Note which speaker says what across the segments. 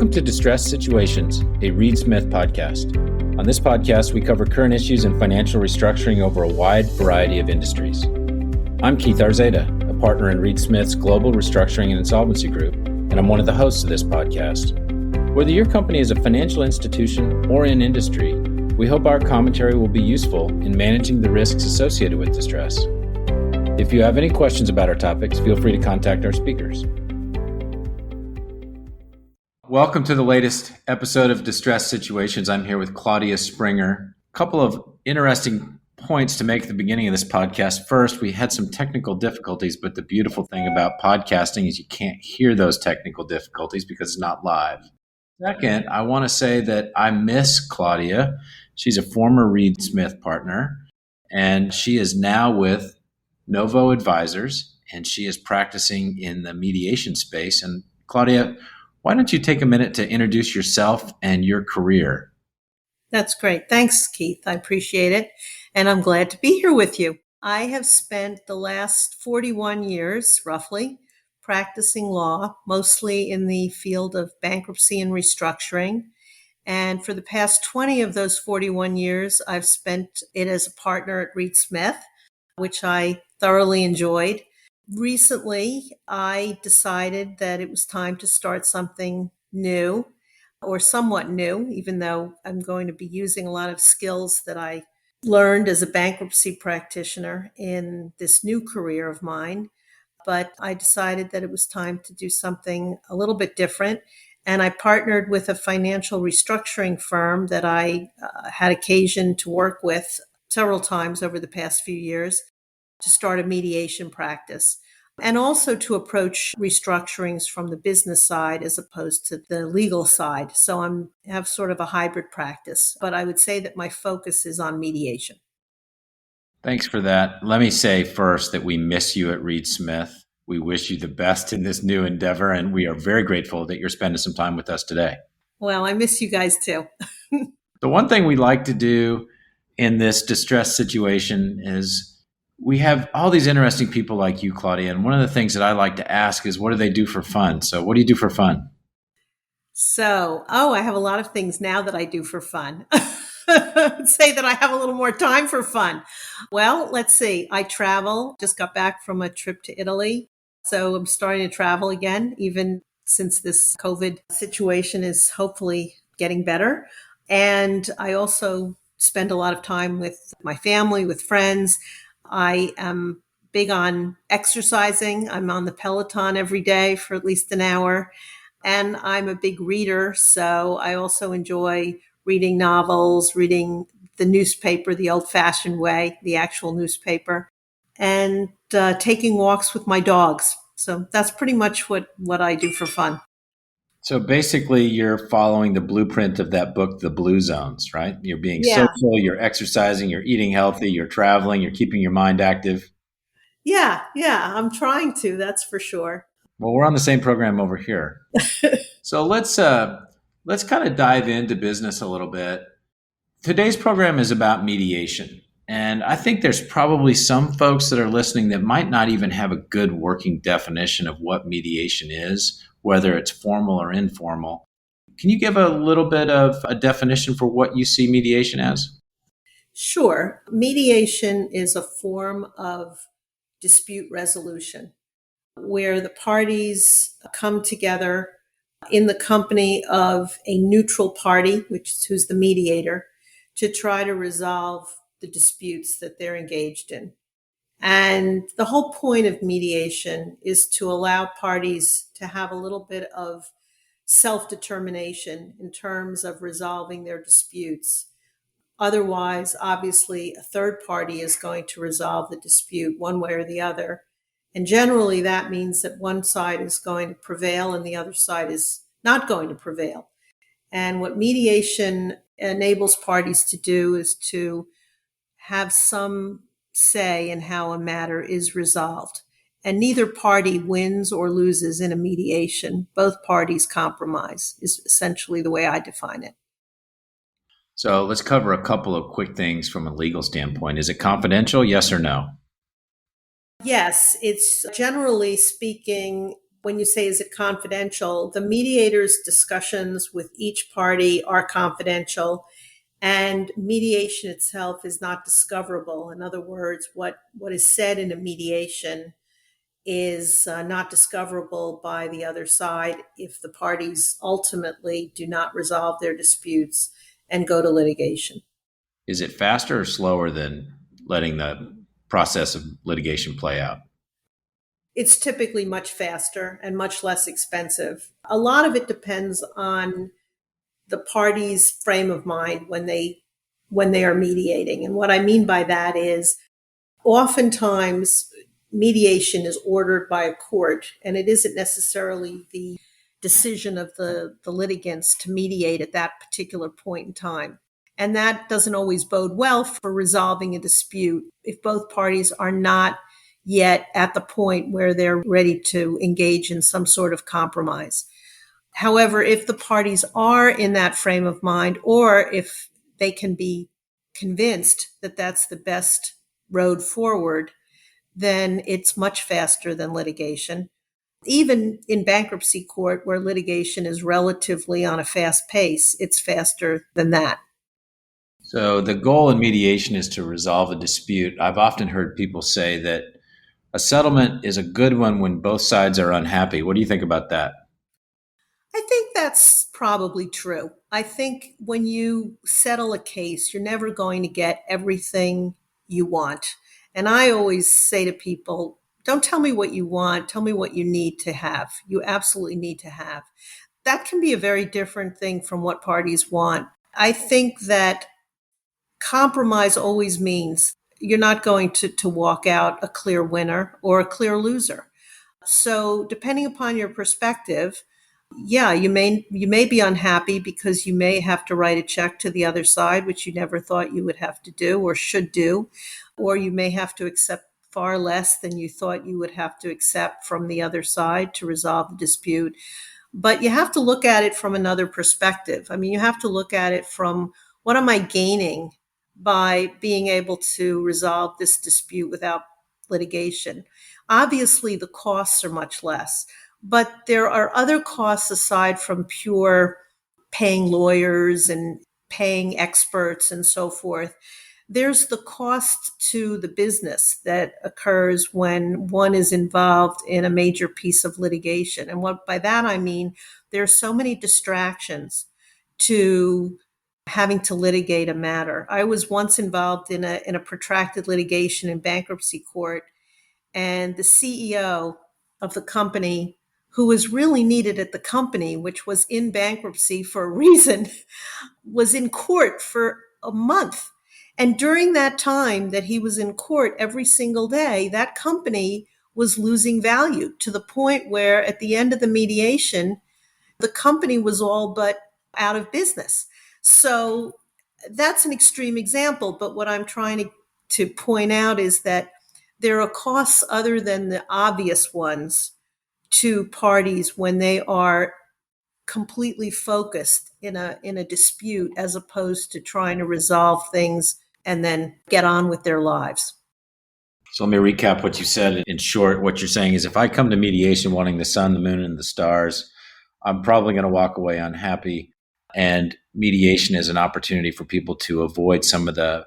Speaker 1: Welcome to Distressed Situations, a Reed Smith podcast. On this podcast, we cover current issues in financial restructuring over a wide variety of industries. I'm Keith Arzeda, a partner in Reed Smith's Global Restructuring and Insolvency Group, and I'm one of the hosts of this podcast. Whether your company is a financial institution or in industry, we hope our commentary will be useful in managing the risks associated with distress. If you have any questions about our topics, feel free to contact our speakers. Welcome to the latest episode of Distressed Situations. I'm here with Claudia Springer. A couple of interesting points to make at the beginning of this podcast. First, we had some technical difficulties, but the beautiful thing about podcasting is you can't hear those technical difficulties because it's not live. Second, I want to say that I miss Claudia. She's a former Reed Smith partner, and she is now with Novo Advisors, and she is practicing in the mediation space. And Claudia, why don't you take a minute to introduce yourself and your career?
Speaker 2: That's great. Thanks, Keith. I appreciate it. And I'm glad to be here with you. I have spent the last 41 years, roughly, practicing law, mostly in the field of bankruptcy and restructuring. And for the past 20 of those 41 years, I've spent it as a partner at Reed Smith, which I thoroughly enjoyed. Recently, I decided that it was time to start something new or somewhat new, even though I'm going to be using a lot of skills that I learned as a bankruptcy practitioner in this new career of mine. But I decided that it was time to do something a little bit different. And I partnered with a financial restructuring firm that I had occasion to work with several times over the past few years to start a mediation practice, and also to approach restructurings from the business side as opposed to the legal side. So I have sort of a hybrid practice, but I would say that my focus is on mediation.
Speaker 1: Thanks for that. Let me say first that we miss you at Reed Smith. We wish you the best in this new endeavor, and we are very grateful that you're spending some time with us today.
Speaker 2: Well, I miss you guys too.
Speaker 1: The one thing we like to do in this distressed situation is we have all these interesting people like you, Claudia, and one of the things that I like to ask is, what do they do for fun? So what do you do for fun?
Speaker 2: I have a lot of things now that I do for fun. I'd say that I have a little more time for fun. Well, let's see. I travel, just got back from a trip to Italy. So I'm starting to travel again, even since this COVID situation is hopefully getting better. And I also spend a lot of time with my family, with friends. I am big on exercising. I'm on the Peloton every day for at least an hour. And I'm a big reader, so I also enjoy reading novels, reading the newspaper the old-fashioned way, the actual newspaper, and taking walks with my dogs. So that's pretty much what I do for fun.
Speaker 1: So basically, you're following the blueprint of that book, The Blue Zones, right? You're being social, you're exercising, you're eating healthy, you're traveling, you're keeping your mind active.
Speaker 2: Yeah, I'm trying to, that's for sure.
Speaker 1: Well, we're on the same program over here. So let's kind of dive into business a little bit. Today's program is about mediation. And I think there's probably some folks that are listening that might not even have a good working definition of what mediation is, whether it's formal or informal. Can you give a little bit of a definition for what you see mediation as?
Speaker 2: Sure. Mediation is a form of dispute resolution where the parties come together in the company of a neutral party, who's the mediator, to try to resolve the disputes that they're engaged in. And the whole point of mediation is to allow parties to have a little bit of self-determination in terms of resolving their disputes. Otherwise, obviously, a third party is going to resolve the dispute one way or the other. And generally, that means that one side is going to prevail and the other side is not going to prevail. And what mediation enables parties to do is to have some say in how a matter is resolved. And neither party wins or loses in a mediation. Both parties compromise is essentially the way I define it.
Speaker 1: So let's cover a couple of quick things from a legal standpoint. Is it confidential? Yes or no?
Speaker 2: Yes, it's generally speaking When you say, is it confidential? The mediator's discussions with each party are confidential, and mediation itself is not discoverable. In other words, what is said in a mediation is not discoverable by the other side if the parties ultimately do not resolve their disputes and go to litigation.
Speaker 1: Is it faster or slower than letting the process of litigation play out?
Speaker 2: It's typically much faster and much less expensive. A lot of it depends on the party's frame of mind when they are mediating. And what I mean by that is oftentimes mediation is ordered by a court, and it isn't necessarily the decision of the litigants to mediate at that particular point in time. And that doesn't always bode well for resolving a dispute if both parties are not yet at the point where they're ready to engage in some sort of compromise. However, if the parties are in that frame of mind, or if they can be convinced that that's the best road forward, then it's much faster than litigation. Even in bankruptcy court, where litigation is relatively on a fast pace, it's faster than that.
Speaker 1: So the goal in mediation is to resolve a dispute. I've often heard people say that a settlement is a good one when both sides are unhappy. What do you think about that?
Speaker 2: I think that's probably true. I think when you settle a case, you're never going to get everything you want. And I always say to people, don't tell me what you want, tell me what you need to have. You absolutely need to have. That can be a very different thing from what parties want. I think that compromise always means you're not going to walk out a clear winner or a clear loser. So depending upon your perspective, yeah, you may be unhappy because you may have to write a check to the other side, which you never thought you would have to do or should do, or you may have to accept far less than you thought you would have to accept from the other side to resolve the dispute. But you have to look at it from another perspective. I mean, you have to look at it from, what am I gaining by being able to resolve this dispute without litigation? Obviously, the costs are much less, but there are other costs aside from pure paying lawyers and paying experts and so forth. There's the cost to the business that occurs when one is involved in a major piece of litigation. And what by that I mean, there's so many distractions to having to litigate a matter. I was once involved in a protracted litigation in bankruptcy court, and the CEO of the company, who was really needed at the company, which was in bankruptcy for a reason, was in court for a month. And during that time that he was in court every single day, that company was losing value to the point where at the end of the mediation, the company was all but out of business. So that's an extreme example. But what I'm trying to point out is that there are costs other than the obvious ones to parties when they are completely focused in a dispute, as opposed to trying to resolve things and then get on with their lives.
Speaker 1: So let me recap what you said. In short, what you're saying is if I come to mediation wanting the sun, the moon, and the stars, I'm probably going to walk away unhappy. And mediation is an opportunity for people to avoid some of the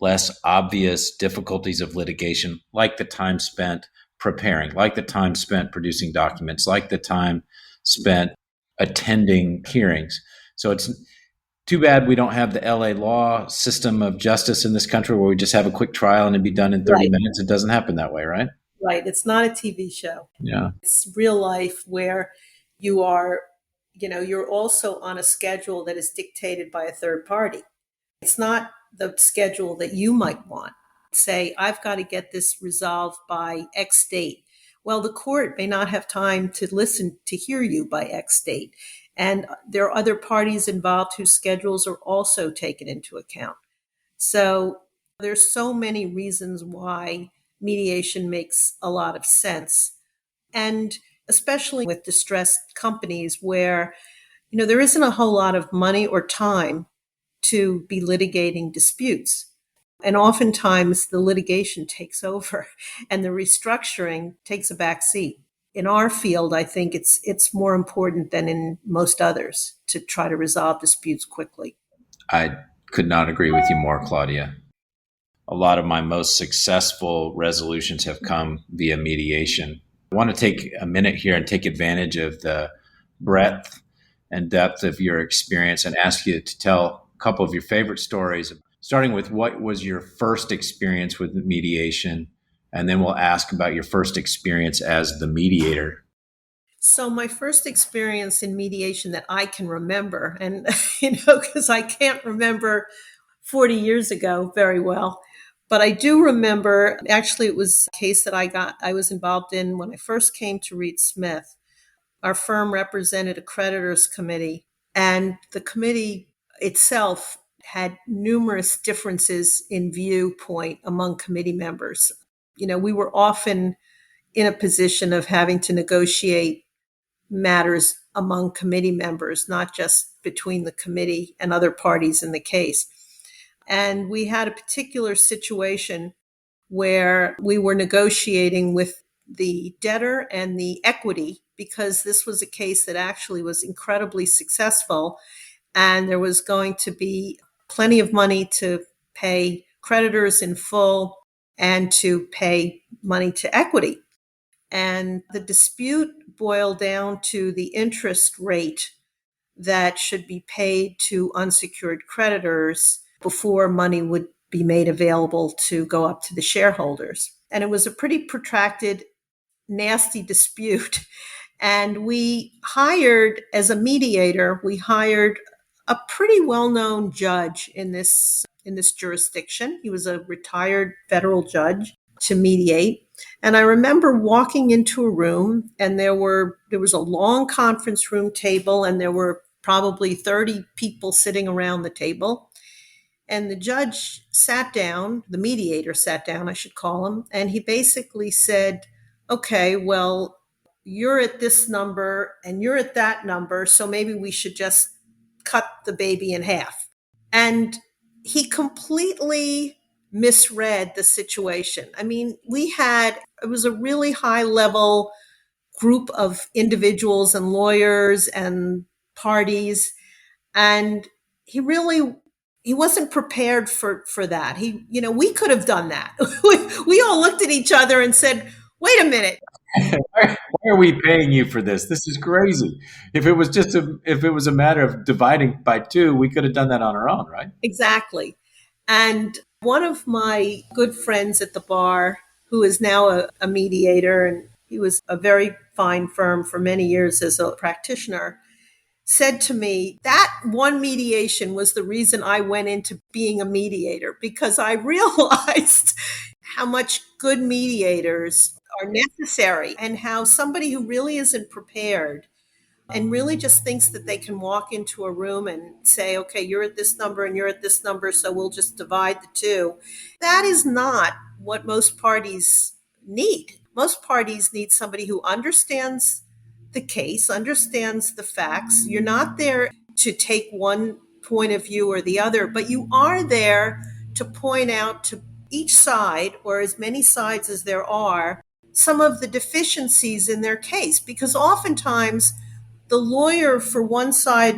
Speaker 1: less obvious difficulties of litigation, like the time spent preparing, like the time spent producing documents, like the time spent attending hearings. So it's too bad we don't have the LA law system of justice in this country where we just have a quick trial and it'd be done in 30
Speaker 2: Right,
Speaker 1: minutes. It doesn't happen that way, right?
Speaker 2: right. It's not a TV show.
Speaker 1: Yeah.
Speaker 2: It's real life where you are, you're also on a schedule that is dictated by a third party. It's not the schedule that you might want. Say, I've got to get this resolved by X date. Well, the court may not have time to listen to hear you by X date. And there are other parties involved whose schedules are also taken into account. So there's so many reasons why mediation makes a lot of sense. And especially with distressed companies where, there isn't a whole lot of money or time to be litigating disputes. And oftentimes the litigation takes over and the restructuring takes a back seat. in our field, I think it's more important than in most others to try to resolve disputes quickly.
Speaker 1: I could not agree with you more, Claudia. A lot of my most successful resolutions have come via mediation. I want to take a minute here and take advantage of the breadth and depth of your experience and ask you to tell a couple of your favorite stories, starting with what was your first experience with mediation, and then we'll ask about your first experience as the mediator.
Speaker 2: So my first experience in mediation that I can remember, and because I can't remember 40 years ago very well, but I do remember, actually it was a case that I was involved in when I first came to Reed Smith. Our firm represented a creditors committee, and the committee itself had numerous differences in viewpoint among committee members. We were often in a position of having to negotiate matters among committee members, not just between the committee and other parties in the case. And we had a particular situation where we were negotiating with the debtor and the equity, because this was a case that actually was incredibly successful. And there was going to be plenty of money to pay creditors in full and to pay money to equity. And the dispute boiled down to the interest rate that should be paid to unsecured creditors before money would be made available to go up to the shareholders. And it was a pretty protracted, nasty dispute. And as a mediator, we hired a pretty well-known judge in this jurisdiction. He was a retired federal judge to mediate. And I remember walking into a room, and there was a long conference room table, and there were probably 30 people sitting around the table. And the judge sat down, the mediator sat down, I should call him, and he basically said, okay, well, you're at this number and you're at that number, so maybe we should just cut the baby in half. And he completely misread the situation. I mean, it was a really high level group of individuals and lawyers and parties. And he wasn't prepared for that. We could have done that. We all looked at each other and said, wait a minute.
Speaker 1: Why are we paying you for this? This is crazy. If it was a matter of dividing by two, we could have done that on our own, right?
Speaker 2: Exactly. And one of my good friends at the bar, who is now a mediator, and he was a very fine firm for many years as a practitioner, said to me that one mediation was the reason I went into being a mediator, because I realized how much good mediators are necessary and how somebody who really isn't prepared and really just thinks that they can walk into a room and say, okay, you're at this number and you're at this number, so we'll just divide the two. That is not what most parties need. Most parties need somebody who understands the case, understands the facts. You're not there to take one point of view or the other, but you are there to point out to each side, or as many sides as there are, some of the deficiencies in their case. Because oftentimes the lawyer for one side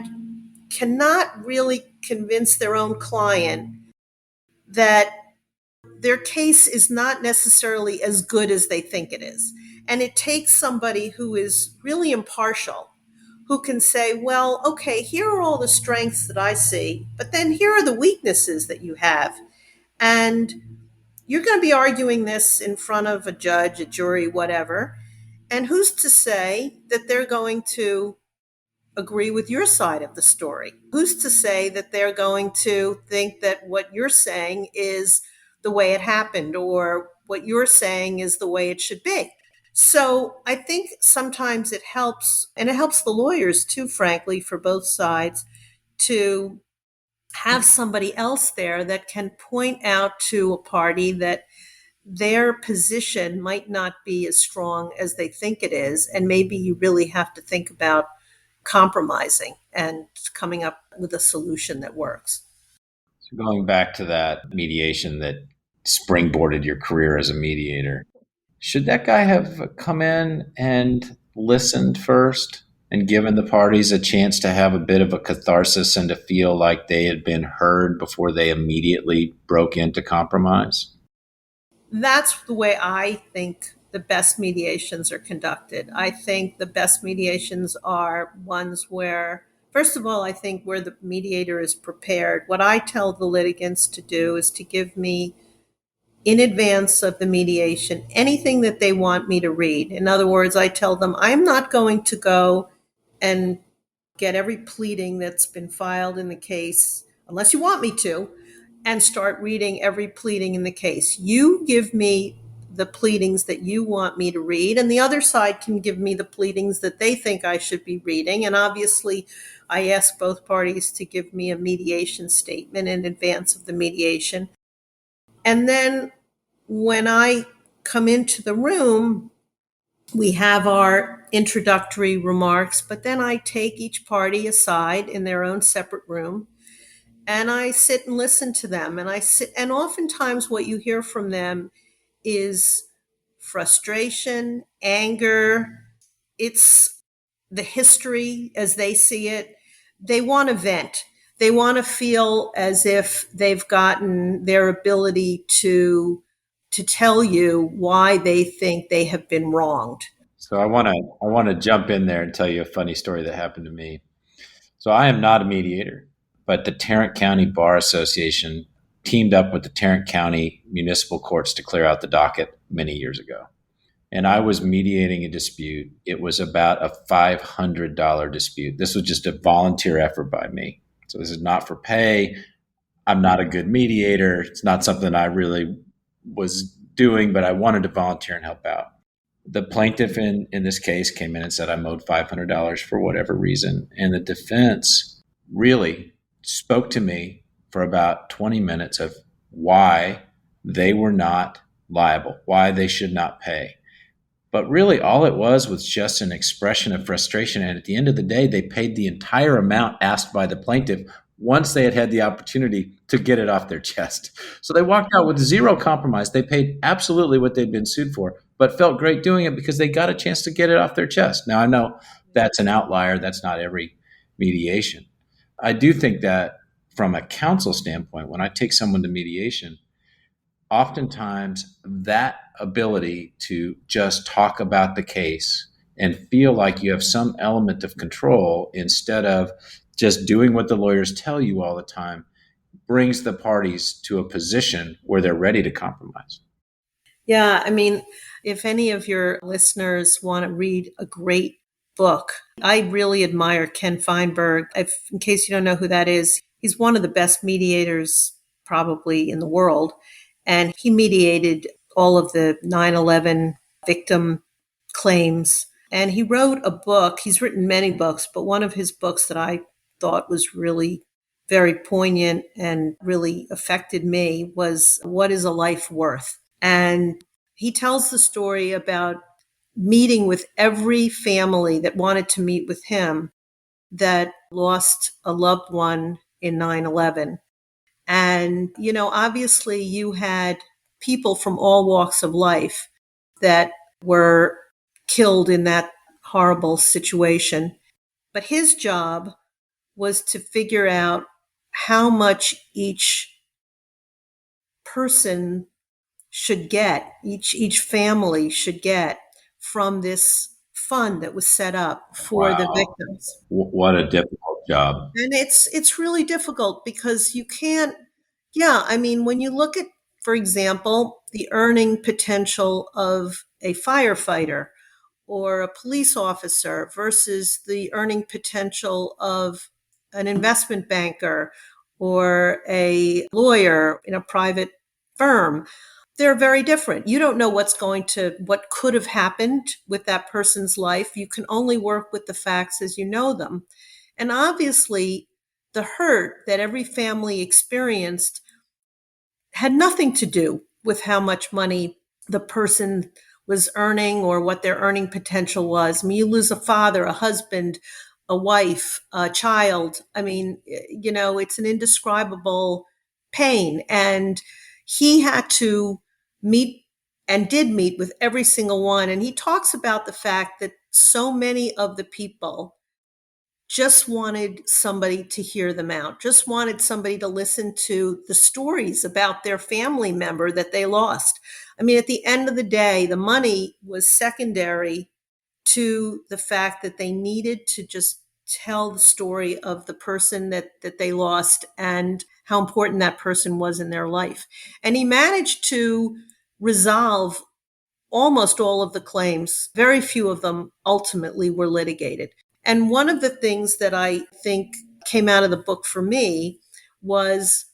Speaker 2: cannot really convince their own client that their case is not necessarily as good as they think it is. And it takes somebody who is really impartial, who can say, well, okay, here are all the strengths that I see, but then here are the weaknesses that you have. And you're going to be arguing this in front of a judge, a jury, whatever. And who's to say that they're going to agree with your side of the story? Who's to say that they're going to think that what you're saying is the way it happened, or what you're saying is the way it should be? So I think sometimes it helps, and it helps the lawyers too, frankly, for both sides, to have somebody else there that can point out to a party that their position might not be as strong as they think it is. And maybe you really have to think about compromising and coming up with a solution that works.
Speaker 1: So going back to that mediation that springboarded your career as a mediator, Should that guy have come in and listened first and given the parties a chance to have a bit of a catharsis and to feel like they had been heard before they immediately broke into compromise?
Speaker 2: That's the way I think the best mediations are conducted. I think the best mediations are ones where, first of all, I think where the mediator is prepared. What I tell the litigants to do is to give me, in advance of the mediation, anything that they want me to read. In other words, I tell them, I'm not going to go and get every pleading that's been filed in the case, unless you want me to, and start reading every pleading in the case. You give me the pleadings that you want me to read, and the other side can give me the pleadings that they think I should be reading. And obviously, I ask both parties to give me a mediation statement in advance of the mediation. And then when I come into the room, we have our introductory remarks, but then I take each party aside in their own separate room and I sit and listen to them. And oftentimes what you hear from them is frustration, anger. It's the history as they see it. They want to vent. They want to feel as if they've gotten their ability to tell you why they think they have been wronged.
Speaker 1: So I want to jump in there and tell you a funny story that happened to me. So I am not a mediator, but the Tarrant County Bar Association teamed up with the Tarrant County Municipal Courts to clear out the docket many years ago. And I was mediating a dispute. It was about a $500 dispute. This was just a volunteer effort by me. So this is not for pay. I'm not a good mediator. It's not something I really was doing, but I wanted to volunteer and help out. The plaintiff in this case came in and said, I'm owed $500 for whatever reason. And the defense really spoke to me for about 20 minutes of why they were not liable, why they should not pay. But really, all it was just an expression of frustration. And at the end of the day, they paid the entire amount asked by the plaintiff once they had had the opportunity to get it off their chest. So they walked out with zero compromise. They paid absolutely what they'd been sued for, but felt great doing it because they got a chance to get it off their chest. Now, I know that's an outlier. That's not every mediation. I do think that from a counsel standpoint, when I take someone to mediation, oftentimes that ability to just talk about the case and feel like you have some element of control instead of just doing what the lawyers tell you all the time brings the parties to a position where they're ready to compromise.
Speaker 2: Yeah, I mean, if any of your listeners want to read a great book, I really admire Ken Feinberg. In case you don't know who that is, he's one of the best mediators probably in the world. And he mediated all of the 9/11 victim claims. And he wrote a book. He's written many books, but one of his books that I thought was really very poignant and really affected me was What is a Life Worth? And he tells the story about meeting with every family that wanted to meet with him that lost a loved one in 9/11. And, obviously you had people from all walks of life that were killed in that horrible situation. But his job was to figure out how much each person should get, each family should get from this fund that was set up for the
Speaker 1: Wow.
Speaker 2: victims.
Speaker 1: What a difficult job.
Speaker 2: And it's really difficult because you can't, yeah, I mean, when you look at, for example, the earning potential of a firefighter or a police officer versus the earning potential of an investment banker or a lawyer in a private firm, they're very different. You don't know what could have happened with that person's life. You can only work with the facts as you know them. And obviously, the hurt that every family experienced had nothing to do with how much money the person was earning or what their earning potential was. I mean, you lose a father, a husband, a wife, a child. I mean, it's an indescribable pain. And he had to meet and did meet with every single one. And he talks about the fact that so many of the people just wanted somebody to hear them out, just wanted somebody to listen to the stories about their family member that they lost. I mean, at the end of the day, the money was secondary to the fact that they needed to just tell the story of the person that they lost and how important that person was in their life. And he managed to resolve almost all of the claims. Very few of them ultimately were litigated. And one of the things that I think came out of the book for me was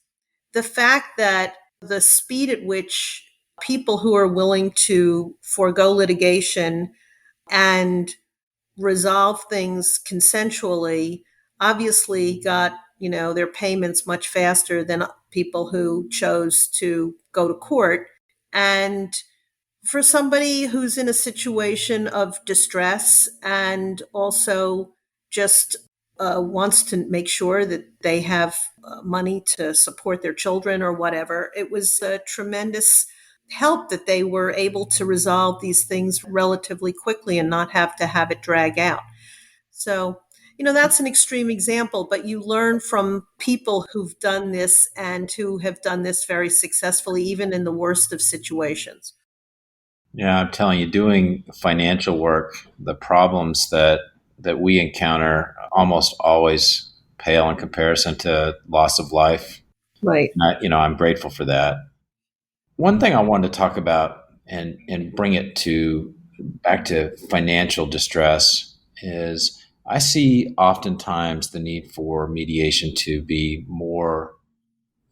Speaker 2: the fact that the speed at which people who are willing to forego litigation and resolve things consensually obviously got, their payments much faster than people who chose to go to court. And for somebody who's in a situation of distress and also just wants to make sure that they have money to support their children or whatever, it was a tremendous help that they were able to resolve these things relatively quickly and not have to have it drag out. So, that's an extreme example, but you learn from people who've done this and who have done this very successfully, even in the worst of situations.
Speaker 1: Yeah, I'm telling you, doing financial work, the problems that we encounter almost always pale in comparison to loss of life.
Speaker 2: Right.
Speaker 1: I'm grateful for that. One thing I wanted to talk about and bring it to back to financial distress is I see oftentimes the need for mediation to be more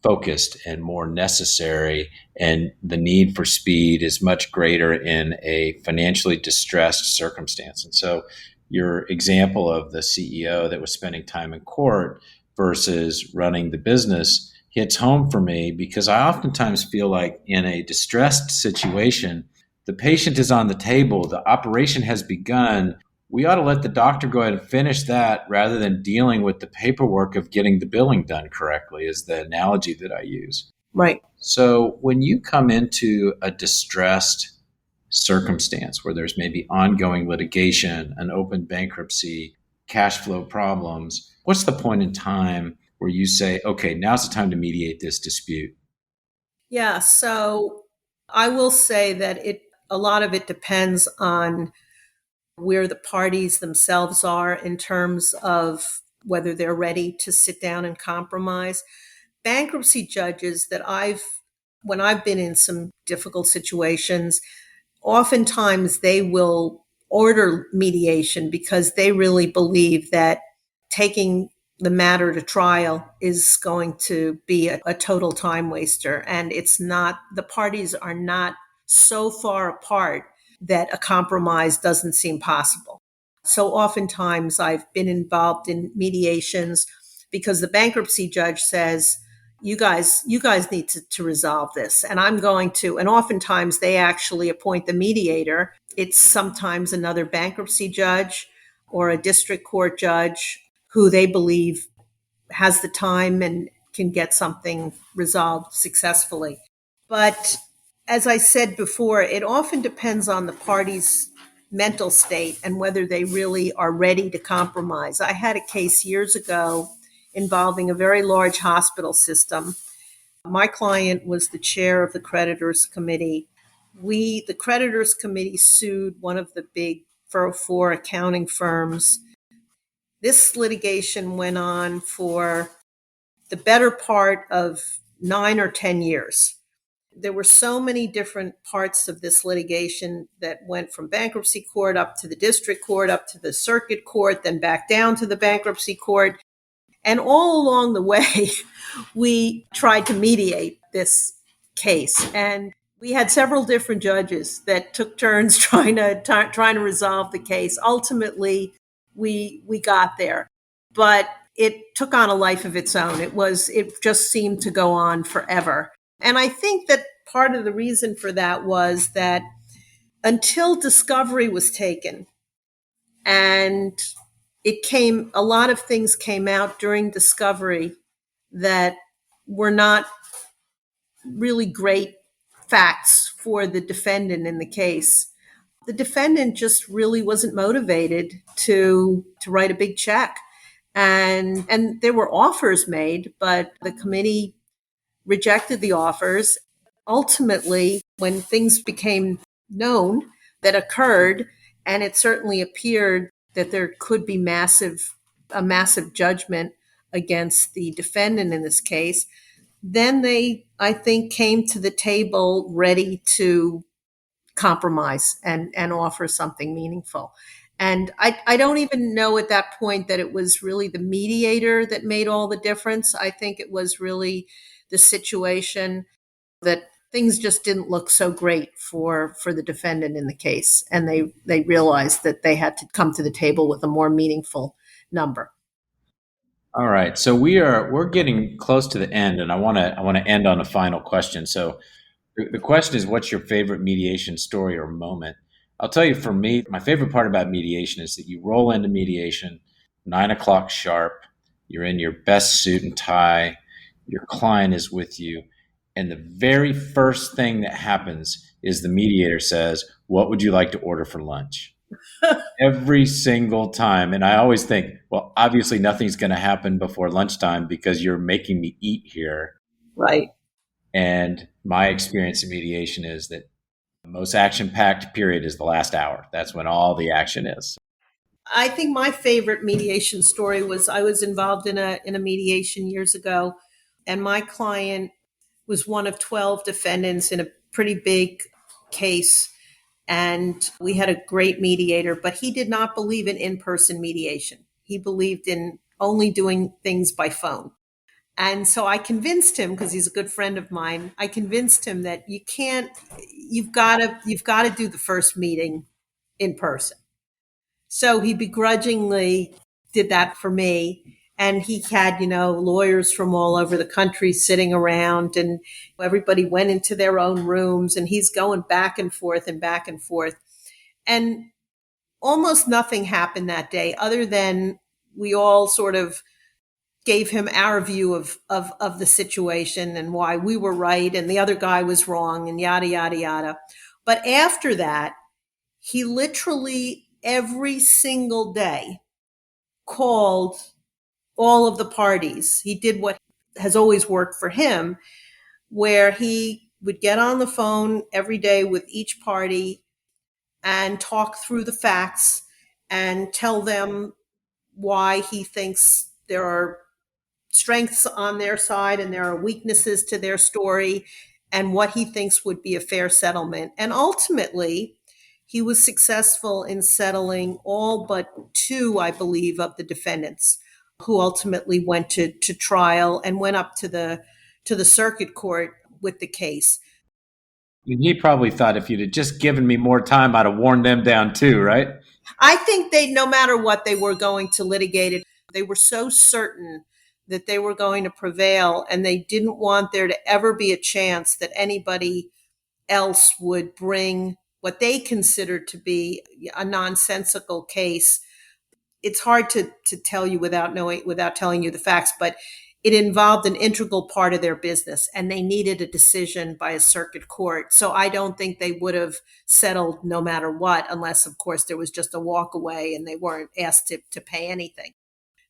Speaker 1: focused and more necessary, and the need for speed is much greater in a financially distressed circumstance. And so your example of the CEO that was spending time in court versus running the business hits home for me, because I oftentimes feel like in a distressed situation, the patient is on the table, the operation has begun. We ought to let the doctor go ahead and finish that rather than dealing with the paperwork of getting the billing done correctly, is the analogy that I use.
Speaker 2: Right.
Speaker 1: So when you come into a distressed circumstance where there's maybe ongoing litigation, an open bankruptcy, cash flow problems, what's the point in time where you say, okay, now's the time to mediate this dispute?
Speaker 2: Yeah. So I will say that a lot of it depends on where the parties themselves are in terms of whether they're ready to sit down and compromise. Bankruptcy judges when I've been in some difficult situations, oftentimes they will order mediation because they really believe that taking the matter to trial is going to be a total time waster. And it's not, the parties are not so far apart that a compromise doesn't seem possible. So oftentimes I've been involved in mediations because the bankruptcy judge says, you guys need to resolve this. And I'm going to, and oftentimes they actually appoint the mediator. It's sometimes another bankruptcy judge or a district court judge who they believe has the time and can get something resolved successfully. But as I said before, it often depends on the party's mental state and whether they really are ready to compromise. I had a case years ago involving a very large hospital system. My client was the chair of the creditors committee. The creditors committee, sued one of the big four accounting firms. This litigation went on for the better part of 9 or 10 years. There were so many different parts of this litigation that went from bankruptcy court up to the district court, up to the circuit court, then back down to the bankruptcy court. And all along the way, we tried to mediate this case. And we had several different judges that took turns trying to resolve the case. Ultimately, we got there, but it took on a life of its own. It just seemed to go on forever. And I think that part of the reason for that was that until discovery was taken, and a lot of things came out during discovery that were not really great facts for the defendant in the case. The defendant just really wasn't motivated to write a big check. And there were offers made, but the committee rejected the offers. Ultimately, when things became known that occurred, and it certainly appeared that there could be a massive judgment against the defendant in this case, then they, I think, came to the table ready to compromise and offer something meaningful. And I don't even know at that point that it was really the mediator that made all the difference. I think it was really the situation that things just didn't look so great for the defendant in the case, and they realized that they had to come to the table with a more meaningful number.
Speaker 1: All right. So we're getting close to the end, and I want to end on a final question. So the question is, what's your favorite mediation story or moment? I'll tell you, for me, my favorite part about mediation is that you roll into mediation 9 o'clock sharp. You're in your best suit and tie. Your client is with you. And the very first thing that happens is the mediator says, "What would you like to order for lunch?" Every single time. And I always think, well, obviously nothing's going to happen before lunchtime because you're making me eat here.
Speaker 2: Right.
Speaker 1: And my experience in mediation is that the most action packed period is the last hour. That's when all the action is.
Speaker 2: I think my favorite mediation story was I was involved in a mediation years ago, and my client was one of 12 defendants in a pretty big case. And we had a great mediator, but he did not believe in person mediation. He believed in only doing things by phone. And so I convinced him, because he's a good friend of mine, I convinced him that you've got to do the first meeting in person. So he begrudgingly did that for me. And he had, lawyers from all over the country sitting around, and everybody went into their own rooms, and he's going back and forth and back and forth. And almost nothing happened that day other than we all sort of gave him our view of the situation and why we were right and the other guy was wrong and yada, yada, yada. But after that, he literally every single day called all of the parties. He did what has always worked for him, where he would get on the phone every day with each party and talk through the facts and tell them why he thinks there are strengths on their side and there are weaknesses to their story, and what he thinks would be a fair settlement. And ultimately, he was successful in settling all but two, I believe, of the defendants, who ultimately went to trial and went up to the circuit court with the case.
Speaker 1: And he probably thought, if you'd have just given me more time, I'd have worn them down too, right?
Speaker 2: I think no matter what, they were going to litigate it. They were so certain that they were going to prevail, and they didn't want there to ever be a chance that anybody else would bring what they considered to be a nonsensical case. It's hard to tell you without telling you the facts, but it involved an integral part of their business, and they needed a decision by a circuit court. So I don't think they would have settled no matter what, unless, of course, there was just a walk away and they weren't asked to pay anything.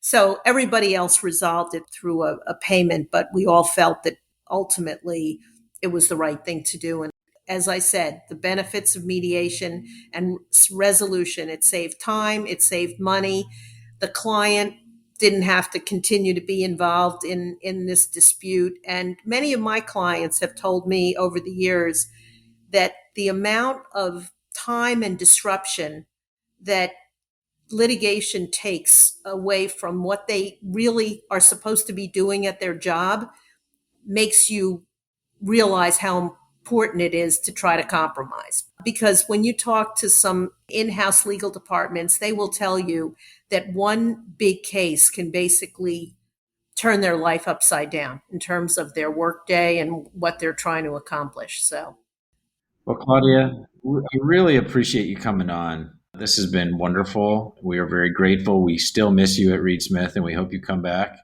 Speaker 2: So everybody else resolved it through a payment, but we all felt that ultimately it was the right thing to do. And as I said, the benefits of mediation and resolution, it saved time, it saved money. The client didn't have to continue to be involved in this dispute. And many of my clients have told me over the years that the amount of time and disruption that litigation takes away from what they really are supposed to be doing at their job makes you realize how important it is to try to compromise. Because when you talk to some in-house legal departments, they will tell you that one big case can basically turn their life upside down in terms of their workday and what they're trying to accomplish. So,
Speaker 1: Well, Claudia, I really appreciate you coming on. This has been wonderful. We are very grateful. We still miss you at Reed Smith, and we hope you come back.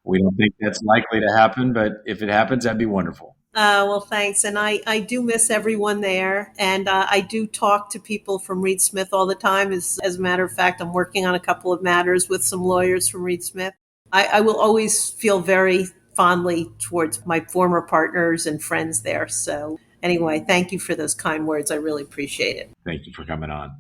Speaker 1: We don't think that's likely to happen, but if it happens, that'd be wonderful.
Speaker 2: Well, thanks. And I do miss everyone there. And I do talk to people from Reed Smith all the time. As a matter of fact, I'm working on a couple of matters with some lawyers from Reed Smith. I will always feel very fondly towards my former partners and friends there. So, anyway, thank you for those kind words. I really appreciate it.
Speaker 1: Thank you for coming on.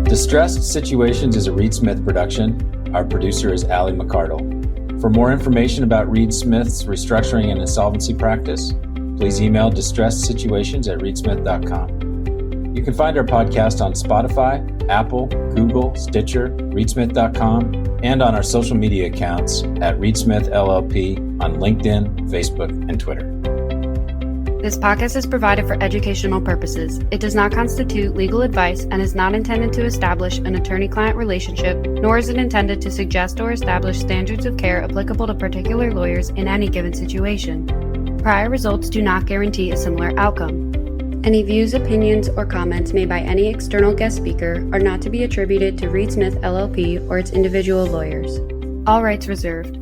Speaker 1: Distressed Situations is a Reed Smith production. Our producer is Allie McCardle. For more information about Reed Smith's restructuring and insolvency practice, please email distressedsituations@reedsmith.com. You can find our podcast on Spotify, Apple, Google, Stitcher, reedsmith.com, and on our social media accounts at Reed Smith LLP on LinkedIn, Facebook, and Twitter.
Speaker 3: This podcast is provided for educational purposes. It does not constitute legal advice and is not intended to establish an attorney-client relationship, nor is it intended to suggest or establish standards of care applicable to particular lawyers in any given situation. Prior results do not guarantee a similar outcome. Any views, opinions, or comments made by any external guest speaker are not to be attributed to Reed Smith LLP or its individual lawyers. All rights reserved.